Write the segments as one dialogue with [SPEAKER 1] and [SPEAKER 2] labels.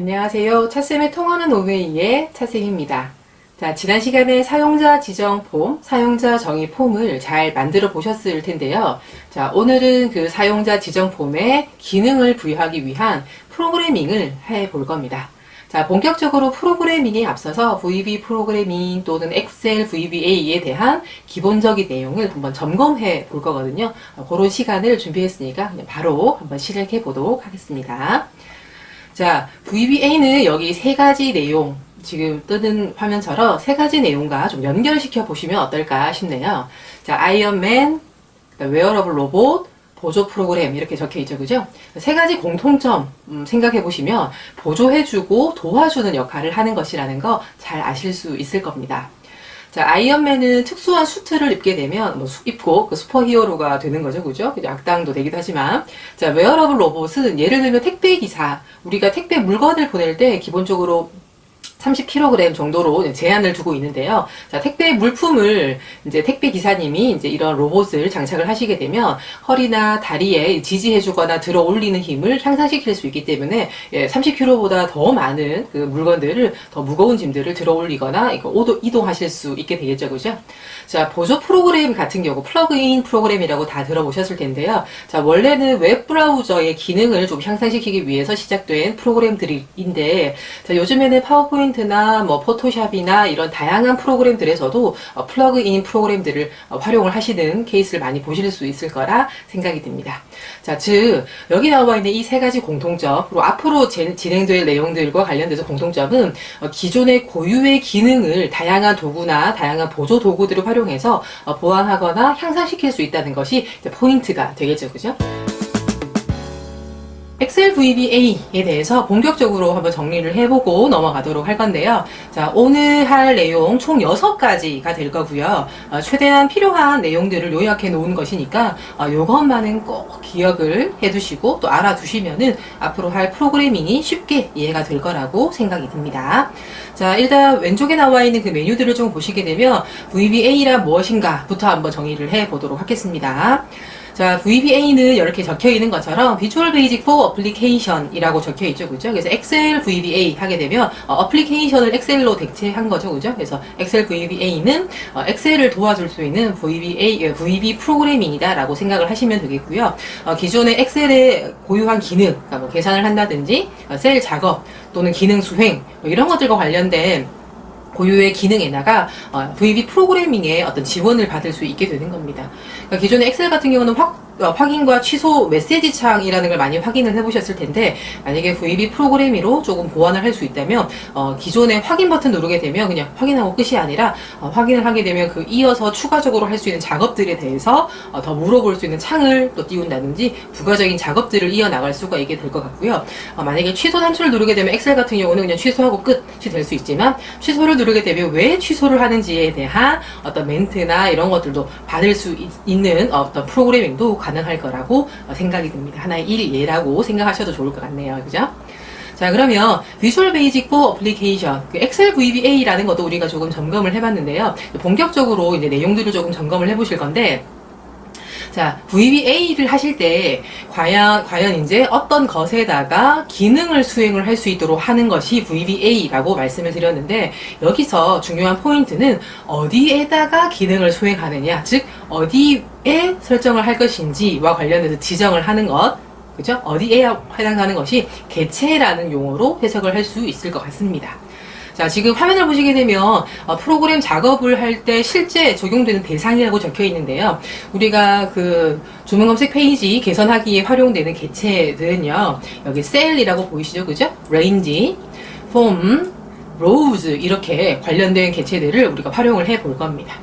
[SPEAKER 1] 안녕하세요. 차쌤의 통하는 오웨이의 차쌤입니다. 자, 지난 시간에 사용자 지정 폼, 사용자 정의 폼을 잘 만들어 보셨을 텐데요. 자, 오늘은 그 사용자 지정 폼에 기능을 부여하기 위한 프로그래밍을 해 볼 겁니다. 자, 본격적으로 프로그래밍에 앞서서 VB 프로그래밍 또는 엑셀 VBA에 대한 기본적인 내용을 한번 점검해 볼 거거든요. 그런 시간을 준비했으니까 그냥 바로 한번 시작해 보도록 하겠습니다. 자, VBA는 여기 세 가지 내용, 지금 뜨는 화면처럼 세 가지 내용과 좀 연결시켜 보시면 어떨까 싶네요. 자, 아이언맨, 웨어러블 로봇, 보조 프로그램 이렇게 적혀 있죠, 그죠? 세 가지 공통점 생각해 보시면 보조해주고 도와주는 역할을 하는 것이라는 거 잘 아실 수 있을 겁니다. 자, 아이언맨은 특수한 수트를 입게 되면 입고 그 슈퍼히어로가 되는 거죠, 그죠? 악당도 되기도 하지만, 자, 웨어러블 로봇은 예를 들면 택배 기사, 우리가 택배 물건을 보낼 때 기본적으로 30kg 정도로 제한을 두고 있는데요. 자, 택배 물품을 이제 택배 기사님이 이제 이런 로봇을 장착을 하시게 되면 허리나 다리에 지지해주거나 들어 올리는 힘을 향상시킬 수 있기 때문에 30kg보다 더 많은 그 물건들을 더 무거운 짐들을 들어 올리거나 이동하실 수 있게 되겠죠, 그죠? 자, 보조 프로그램 같은 경우 플러그인 프로그램이라고 다 들어보셨을 텐데요. 자, 원래는 웹 브라우저의 기능을 좀 향상시키기 위해서 시작된 프로그램들인데, 자, 요즘에는 파워포인트나 뭐 포토샵이나 이런 다양한 프로그램들에서도 플러그인 프로그램들을 활용을 하시는 케이스를 많이 보실 수 있을 거라 생각이 듭니다. 자, 즉 여기 나와 있는 이 세 가지 공통점, 그리고 앞으로 진행될 내용들과 관련돼서 공통점은 기존의 고유의 기능을 다양한 도구나 다양한 보조 도구들을 활용해서 보완하거나 향상시킬 수 있다는 것이 포인트가 되겠죠, 그죠? 엑셀 VBA에 대해서 본격적으로 한번 정리를 해보고 넘어가도록 할 건데요. 자, 오늘 할 내용 총 6가지가 될 거고요. 최대한 필요한 내용들을 요약해 놓은 것이니까 요것만은 꼭 기억을 해두시고 또 알아두시면은 앞으로 할 프로그래밍이 쉽게 이해가 될 거라고 생각이 듭니다. 자, 일단 왼쪽에 나와 있는 그 메뉴들을 좀 보시게 되면 VBA란 무엇인가 부터 한번 정의를 해 보도록 하겠습니다. 자, VBA는 이렇게 적혀 있는 것처럼 Visual Basic for Application 이라고 적혀 있죠, 그죠? 그래서 엑셀 VBA 하게 되면 어플리케이션을 엑셀로 대체한 거죠, 그죠? 그래서 엑셀 VBA는 엑셀을 도와줄 수 있는 VB 프로그래밍이다 라고 생각을 하시면 되겠고요. 기존의 엑셀의 고유한 기능, 그러니까 뭐 계산을 한다든지 셀 작업 또는 기능 수행 이런 것들과 관련된 고유의 기능에다가 VB 프로그래밍에 어떤 지원을 받을 수 있게 되는 겁니다. 그러니까 기존의 엑셀 같은 경우는 확인과 취소 메시지 창이라는 걸 많이 확인을 해보셨을 텐데, 만약에 VB 프로그래밍으로 조금 보완을 할 수 있다면 기존의 확인 버튼 누르게 되면 그냥 확인하고 끝이 아니라 확인을 하게 되면 그 이어서 추가적으로 할 수 있는 작업들에 대해서 더 물어볼 수 있는 창을 또 띄운다든지 부가적인 작업들을 이어나갈 수가 있게 될 것 같고요. 만약에 취소 단추를 누르게 되면 엑셀 같은 경우는 그냥 취소하고 끝이 될 수 있지만, 취소를 누르게 되면 왜 취소를 하는지에 대한 어떤 멘트나 이런 것들도 받을 수 있는 어떤 프로그래밍도 가능할 거라고 생각이 듭니다. 하나의 일예라고 생각하셔도 좋을 것 같네요. 그죠? 자, 그러면 Visual Basic for Application, 그 엑셀 VBA라는 것도 우리가 조금 점검을 해봤는데요. 본격적으로 이제 내용들을 조금 점검을 해보실 건데, 자, VBA를 하실 때 과연 이제 어떤 것에다가 기능을 수행을 할 수 있도록 하는 것이 VBA라고 말씀을 드렸는데, 여기서 중요한 포인트는 어디에다가 기능을 수행하느냐, 즉 어디에 설정을 할 것인지와 관련해서 지정을 하는 것, 그죠? 어디에 해당하는 것이 개체라는 용어로 해석을 할 수 있을 것 같습니다. 자, 지금 화면을 보시게 되면 프로그램 작업을 할 때 실제 적용되는 대상이라고 적혀 있는데요. 우리가 그 주문 검색 페이지 개선하기에 활용되는 개체들은요, 여기 셀이라고 보이시죠, 그죠? range, form, rows 이렇게 관련된 개체들을 우리가 활용을 해 볼 겁니다.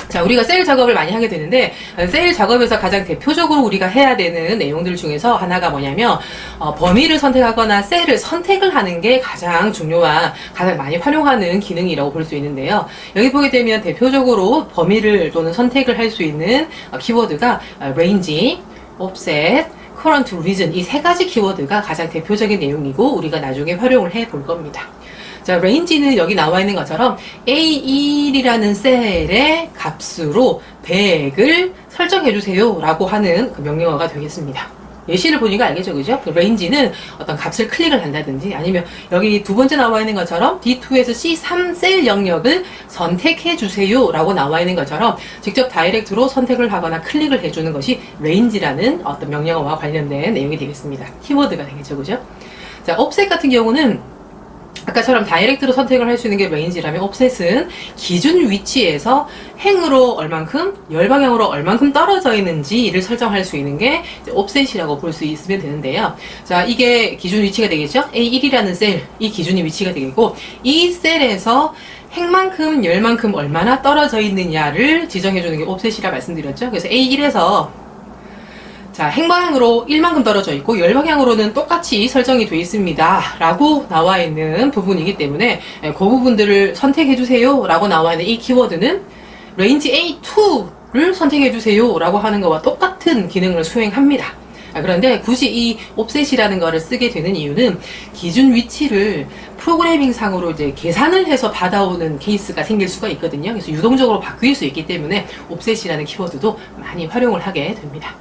[SPEAKER 1] 자, 우리가 셀 작업을 많이 하게 되는데, 셀 작업에서 가장 대표적으로 우리가 해야 되는 내용들 중에서 하나가 뭐냐면, 범위를 선택하거나 셀을 선택을 하는 게 가장 중요한, 가장 많이 활용하는 기능이라고 볼 수 있는데요. 여기 보게 되면 대표적으로 범위를 또는 선택을 할 수 있는 키워드가 range, offset, current region 이 세 가지 키워드가 가장 대표적인 내용이고 우리가 나중에 활용을 해 볼 겁니다. 자, range는 여기 나와 있는 것처럼 A1이라는 셀의 값으로 100을 설정해 주세요 라고 하는 그 명령어가 되겠습니다. 예시를 보니까 알겠죠, 그죠? 그 레인지는 어떤 값을 클릭을 한다든지 아니면 여기 두 번째 나와 있는 것처럼 D2에서 C3 셀 영역을 선택해 주세요 라고 나와 있는 것처럼 직접 다이렉트로 선택을 하거나 클릭을 해주는 것이 레인지라는 어떤 명령어와 관련된 내용이 되겠습니다. 키워드가 되겠죠, 그죠? 자, 옵셋 같은 경우는 아까처럼 다이렉트로 선택을 할 수 있는 게 레인지라면 옵셋은 기준 위치에서 행으로 얼만큼, 열방향으로 얼만큼 떨어져 있는지를 설정할 수 있는 게 옵셋이라고 볼 수 있으면 되는데요. 자, 이게 기준 위치가 되겠죠? A1이라는 셀, 이 기준이 위치가 되겠고, 이 셀에서 행만큼, 열만큼 얼마나 떨어져 있느냐를 지정해주는 게 옵셋이라 말씀드렸죠? 그래서 A1에서 자, 행방향으로 1만큼 떨어져 있고 열방향으로는 똑같이 설정이 되어 있습니다 라고 나와 있는 부분이기 때문에 그 부분들을 선택해 주세요 라고 나와 있는 이 키워드는 range A2를 선택해 주세요 라고 하는 것과 똑같은 기능을 수행합니다. 그런데 굳이 이 옵셋이라는 거를 쓰게 되는 이유는 기준 위치를 프로그래밍 상으로 이제 계산을 해서 받아오는 케이스가 생길 수가 있거든요. 그래서 유동적으로 바뀔 수 있기 때문에 옵셋이라는 키워드도 많이 활용을 하게 됩니다.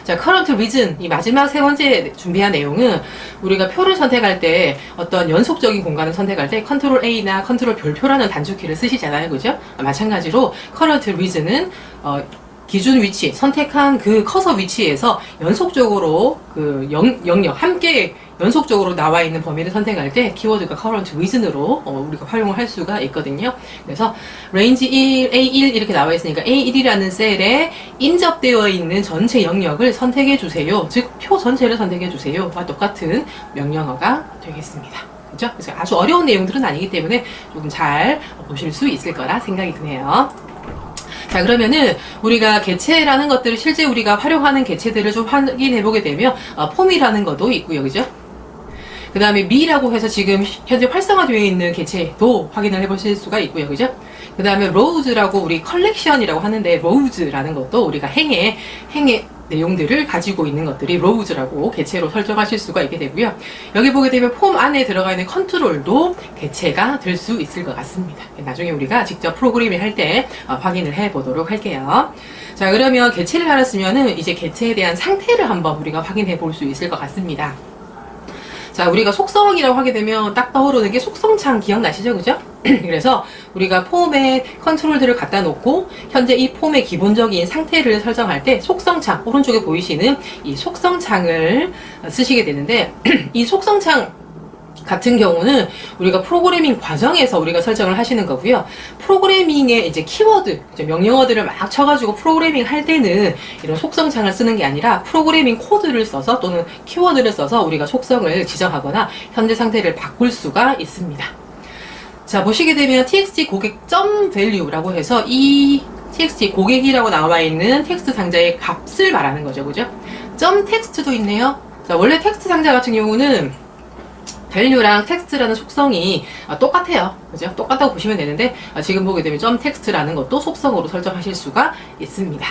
[SPEAKER 1] 자, current region, 이 마지막 세 번째 준비한 내용은 우리가 표를 선택할 때 어떤 연속적인 공간을 선택할 때 컨트롤 A나 컨트롤 별표라는 단축키를 쓰시잖아요. 그죠? 마찬가지로 current region은 기준 위치, 선택한 그 커서 위치에서 연속적으로 그 영역, 함께 연속적으로 나와 있는 범위를 선택할 때 키워드가 current region으로 우리가 활용을 할 수가 있거든요. 그래서 range 1, A1 이렇게 나와 있으니까 A1이라는 셀에 인접되어 있는 전체 영역을 선택해 주세요. 즉, 표 전체를 선택해 주세요와 똑같은 명령어가 되겠습니다. 그죠? 그래서 아주 어려운 내용들은 아니기 때문에 조금 잘 보실 수 있을 거라 생각이 드네요. 자, 그러면은 우리가 개체라는 것들을 실제 우리가 활용하는 개체들을 좀 확인해 보게 되면 폼이라는 것도 있고요. 그죠? 그 다음에 미라고 해서 지금 현재 활성화되어 있는 개체도 확인을 해보실 수가 있고요. 그죠? 그 다음에 로우즈라고 우리 컬렉션이라고 하는데 로우즈라는 것도 우리가 행의 내용들을 가지고 있는 것들이 로우즈라고 개체로 설정하실 수가 있게 되고요. 여기 보게 되면 폼 안에 들어가 있는 컨트롤도 개체가 될 수 있을 것 같습니다. 나중에 우리가 직접 프로그래밍 할 때 확인을 해 보도록 할게요. 자, 그러면 개체를 알았으면은 이제 개체에 대한 상태를 한번 우리가 확인해 볼 수 있을 것 같습니다. 자, 우리가 속성이라고 하게 되면 딱 떠오르는 게 속성창 기억나시죠? 그죠? 그래서 우리가 폼에 컨트롤들을 갖다 놓고 현재 이 폼의 기본적인 상태를 설정할 때 속성창, 오른쪽에 보이시는 이 속성창을 쓰시게 되는데 이 속성창 같은 경우는 우리가 프로그래밍 과정에서 우리가 설정을 하시는 거고요. 프로그래밍의 이제 키워드, 이제 명령어들을 막 쳐가지고 프로그래밍 할 때는 이런 속성창을 쓰는 게 아니라 프로그래밍 코드를 써서 또는 키워드를 써서 우리가 속성을 지정하거나 현재 상태를 바꿀 수가 있습니다. 자, 보시게 되면 txt 고객 .value라고 해서 이 txt 고객이라고 나와 있는 텍스트 상자의 값을 말하는 거죠. 그죠? 텍스트도 있네요. 자, 원래 텍스트 상자 같은 경우는 value랑 텍스트라는 속성이 똑같아요. 그죠? 똑같다고 보시면 되는데 지금 보게 되면 텍스트라는 것도 속성으로 설정하실 수가 있습니다.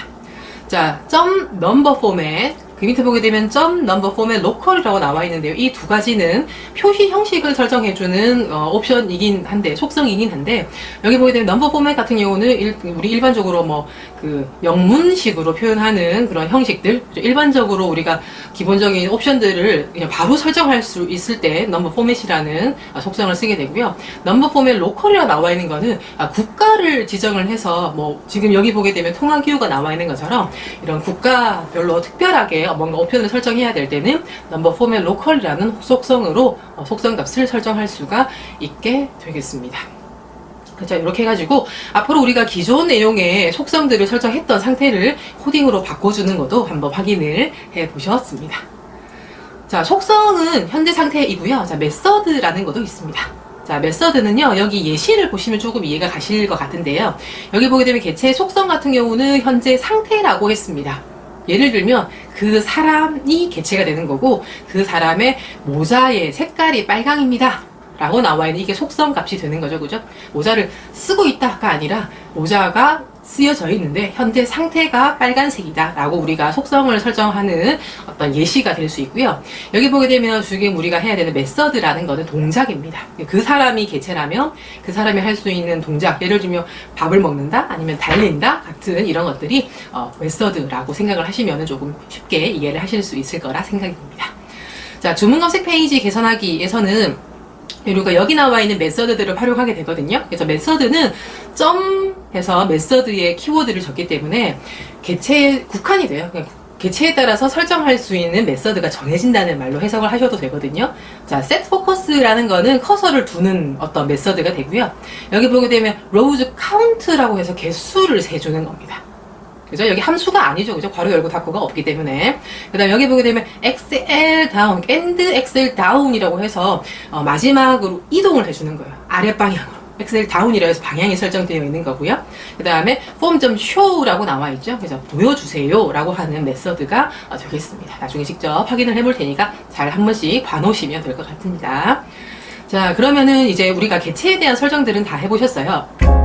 [SPEAKER 1] 자, number format, 그 밑에 보게 되면 number format local이라고 나와 있는데요. 이 두 가지는 표시 형식을 설정해주는 옵션이긴 한데, 속성이긴 한데, 여기 보게 되면 number format 같은 경우는 우리 일반적으로 뭐 그 영문식으로 표현하는 그런 형식들, 일반적으로 우리가 기본적인 옵션들을 그냥 바로 설정할 수 있을 때 number format이라는 속성을 쓰게 되고요. number format local이라고 나와 있는 거는 국가를 지정을 해서 뭐 지금 여기 보게 되면 통화 기호가 나와 있는 것처럼 이런 국가별로 특별하게 뭔가 옵션을 설정해야 될 때는 number format local이라는 속성으로 속성값을 설정할 수가 있게 되겠습니다. 그렇죠. 이렇게 해가지고 앞으로 우리가 기존 내용의 속성들을 설정했던 상태를 코딩으로 바꿔주는 것도 한번 확인을 해보셨습니다. 자, 속성은 현재 상태이고요. 자, 메서드라는 것도 있습니다. 자, 메서드는요, 여기 예시를 보시면 조금 이해가 가실 것 같은데요. 여기 보게 되면 개체의 속성 같은 경우는 현재 상태라고 했습니다. 예를 들면 그 사람이 개체가 되는 거고 그 사람의 모자의 색깔이 빨강입니다 라고 나와 있는 이게 속성 값이 되는 거죠. 그죠? 모자를 쓰고 있다가 아니라 모자가 쓰여져 있는데 현재 상태가 빨간색이다 라고 우리가 속성을 설정하는 어떤 예시가 될 수 있고요. 여기 보게 되면 지금 우리가 해야 되는 메서드라는 것은 동작입니다. 그 사람이 개체라면 그 사람이 할 수 있는 동작, 예를 들면 밥을 먹는다 아니면 달린다 같은 이런 것들이 메서드라고 생각을 하시면 조금 쉽게 이해를 하실 수 있을 거라 생각이 듭니다. 자, 주문 검색 페이지 개선하기에서는 우리가 여기 나와 있는 메서드들을 활용하게 되거든요. 그래서 메서드는 점해서 메서드의 키워드를 적기 때문에 개체에 국한이 돼요. 그냥 개체에 따라서 설정할 수 있는 메서드가 정해진다는 말로 해석을 하셔도 되거든요. 자, set focus라는 거는 커서를 두는 어떤 메서드가 되고요. 여기 보게 되면 rows count라고 해서 개수를 세주는 겁니다. 그죠? 여기 함수가 아니죠. 그죠? 괄호 열고 닫고가 없기 때문에. 그 다음 여기 보게 되면 XL down, and XL down이라고 해서 마지막으로 이동을 해주는 거예요. 아랫방향으로. XL down이라고 해서 방향이 설정되어 있는 거고요. 그 다음에 form.show라고 나와 있죠. 그래서 보여주세요 라고 하는 메서드가 되겠습니다. 나중에 직접 확인을 해볼 테니까 잘 한 번씩 봐놓으시면 될 것 같습니다. 자, 그러면은 이제 우리가 개체에 대한 설정들은 다 해보셨어요.